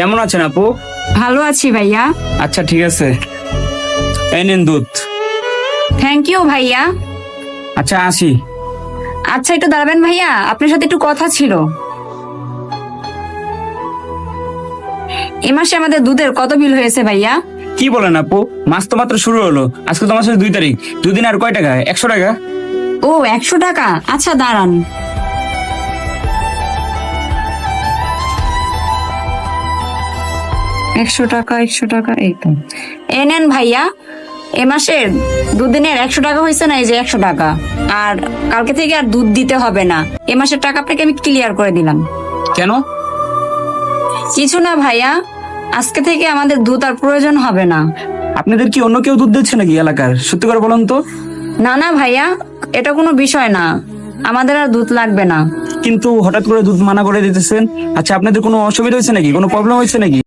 কেমন আছেন আপু? ভালো আছি ভাইয়া। আচ্ছা ঠিক আছে, এই নিন দুধ। থ্যাংক ইউ ভাইয়া। আচ্ছা আসি। আচ্ছা একটু দাঁড়াবেন ভাইয়া, আপনার সাথে একটু কথা ছিল। এ মাসে আমাদের দুধের কত বিল হয়েছে ভাইয়া? কি বলেন আপু, মাস তো মাত্র শুরু হলো, আজকে তো মাসের 2 তারিখ। দুদিন আর কয় টাকা? 100 টাকা। ও 100 টাকা, আচ্ছা দাঁড়ান। একশো টাকা 100 টাকা, এই তো। এ নেন ভাইয়া, এ মাসের দুদিনের 100 টাকা হয়েছে না, এই যে 100 টাকা। আর কালকে থেকে আর দুধ দিতে হবে না, এ মাসের টাকা আপনাকে আমি ক্লিয়ার করে দিলাম। কেন? কিছু না ভাইয়া, আজকে থেকে আমাদের দুধ আর প্রয়োজন হবে না। আপনাদের কি অন্য কেউ দুধ দিচ্ছে নাকি এলাকার? সত্যি করে বলুন তো। না না ভাইয়া, এটা কোনো বিষয় না, আমাদের আর দুধ লাগবে না। কিন্তু হঠাৎ করে দুধ মানা করে দিতেছেন। আচ্ছা আপনাদের কোনো অসুবিধা হয়েছে নাকি, কোনো প্রবলেম হয়েছে নাকি?